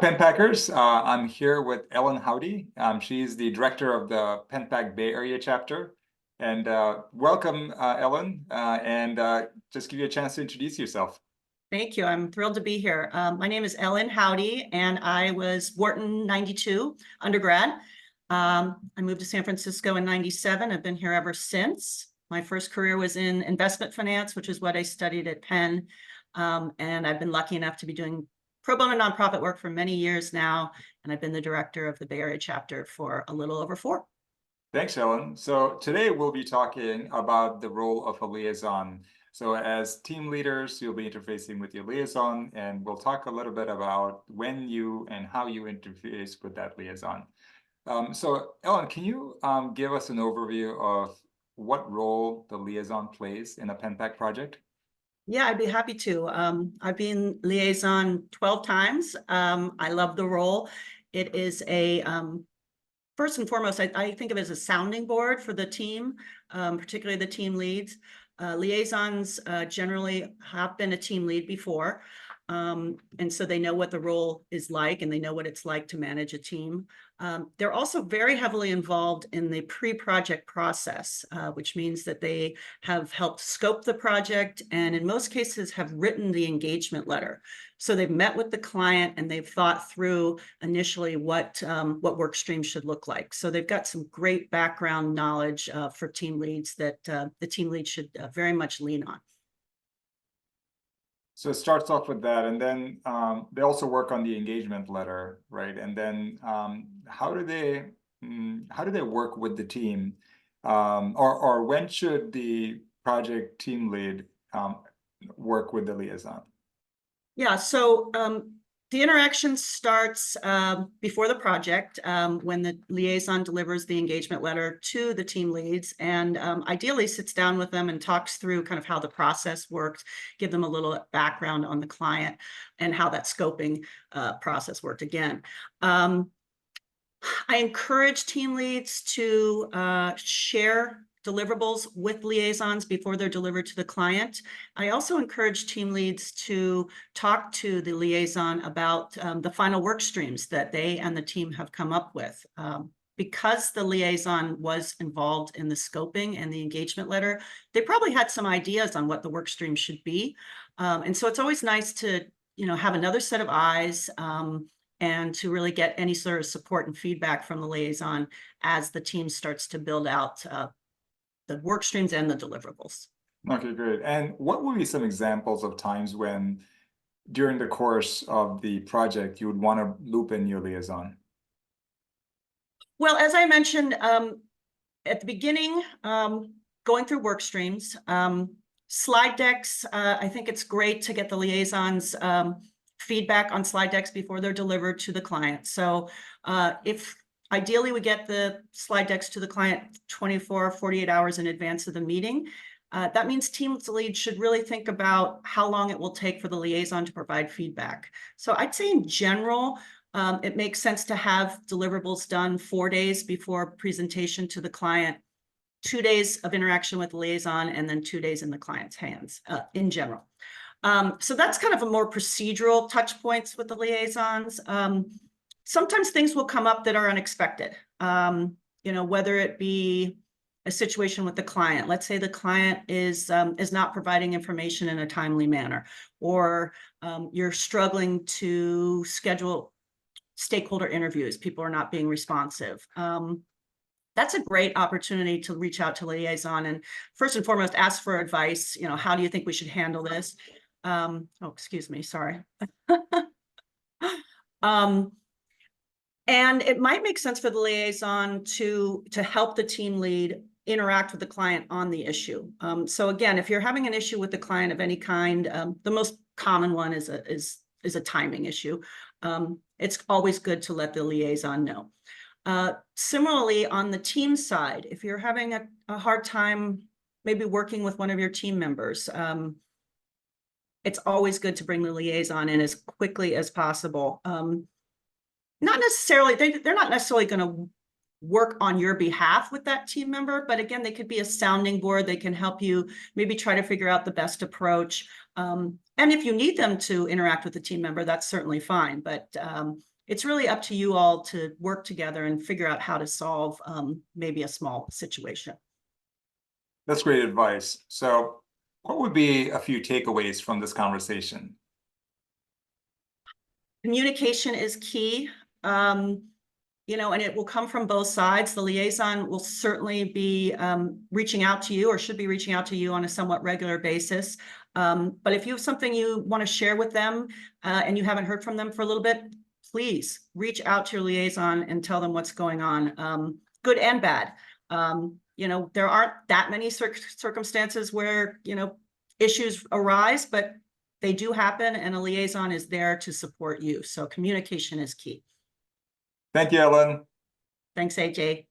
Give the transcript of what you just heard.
Pen Packers. I'm here with Ellen Howdy. She's the director of the PenPack Bay Area chapter. And welcome, Ellen, and just give you a chance to introduce yourself. Thank you. I'm thrilled to be here. My name is Ellen Howdy, and I was Wharton 92 undergrad. I moved to San Francisco in 97. I've been here ever since. My first career was in investment finance, which is what I studied at Penn. And I've been lucky enough to be doing pro bono nonprofit work for many years now. And I've been the director of the Bay Area chapter for a little over 4. Thanks, Ellen. So today we'll be talking about the role of a liaison. So as team leaders, you'll be interfacing with your liaison, and we'll talk a little bit about when you and how you interface with that liaison. So Ellen, can you give us an overview of what role the liaison plays in a PenPack project? Yeah, I'd be happy to. I've been liaison 12 times. I love the role. It is a first and foremost, I think of it as a sounding board for the team, particularly the team leads. Liaisons generally have been a team lead before, and so they know what the role is like, and they know what it's like to manage a team. They're also very heavily involved in the pre-project process, which means that they have helped scope the project and in most cases have written the engagement letter. So they've met with the client and they've thought through initially what work streams should look like. So they've got some great background knowledge for team leads that the team lead should very much lean on. So it starts off with that, and then they also work on the engagement letter, right? And then how do they work with the team, or when should the project team lead work with the liaison? Yeah, so the interaction starts before the project when the liaison delivers the engagement letter to the team leads, and ideally sits down with them and talks through kind of how the process works, give them a little background on the client and how that scoping process worked again. I encourage team leads to share deliverables with liaisons before they're delivered to the client. I also encourage team leads to talk to the liaison about the final work streams that they and the team have come up with. Because the liaison was involved in the scoping and the engagement letter, they probably had some ideas on what the work stream should be. And so it's always nice to, have another set of eyes and to really get any sort of support and feedback from the liaison as the team starts to build out the work streams and the deliverables. Okay, great. And what would be some examples of times when, during the course of the project, you would want to loop in your liaison? Well, as I mentioned at the beginning, going through work streams, slide decks, I think it's great to get the liaisons feedback on slide decks before they're delivered to the client. So if ideally we get the slide decks to the client 24, 48 hours in advance of the meeting, that means team lead should really think about how long it will take for the liaison to provide feedback. So I'd say in general, it makes sense to have deliverables done 4 days before presentation to the client, 2 days of interaction with the liaison, and then 2 days in the client's hands in general. So that's kind of a more procedural touch points with the liaisons. Sometimes things will come up that are unexpected, whether it be a situation with the client. Let's say the client is not providing information in a timely manner, or you're struggling to schedule stakeholder interviews. People are not being responsive. That's a great opportunity to reach out to liaison and first and foremost ask for advice. How do you think we should handle this? Oh, excuse me, sorry. And it might make sense for the liaison to help the team lead interact with the client on the issue. So again, if you're having an issue with the client of any kind, the most common one is a timing issue. It's always good to let the liaison know. Similarly, on the team side, if you're having a hard time maybe working with one of your team members, it's always good to bring the liaison in as quickly as possible. Not necessarily, they're not necessarily going to work on your behalf with that team member, but again, they could be a sounding board. They can help you maybe try to figure out the best approach. And if you need them to interact with the team member, that's certainly fine. But it's really up to you all to work together and figure out how to solve maybe a small situation. That's great advice. So what would be a few takeaways from this conversation? Communication is key. You know, and it will come from both sides. The liaison will certainly be reaching out to you, or should be reaching out to you on a somewhat regular basis. But if you have something you want to share with them and you haven't heard from them for a little bit, please reach out to your liaison and tell them what's going on, good and bad. You know, there aren't that many circumstances where, you know, issues arise, but they do happen, and a liaison is there to support you. So communication is key. Thank you, Ellen. Thanks, AJ.